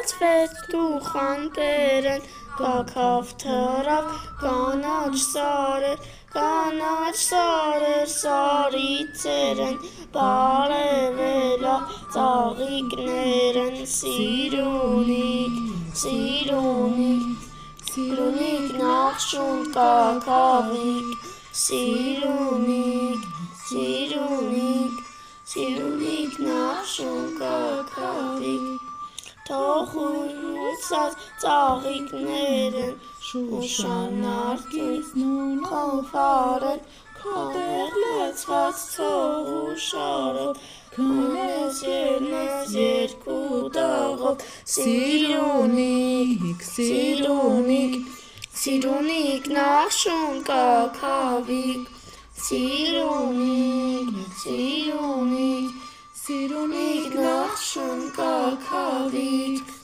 լացվեց դուխանտերն, կաքավ թռավ կանաչ սարեր, սարիցերն, բարևելա ծաղիկներն, սիրունիկ նախշուն կաքավիկ, սիրունիկ նախշուն կաքավիկ, թողունուցած ծաղիկներն, շուշանարտից խոհարեն, քոներ լցված ցողուշարով, քնես ելնես երկու տաղով, սիրունիկ նախշուն կաքավիկ, սիրունիկ նախշուն կաքավիկ,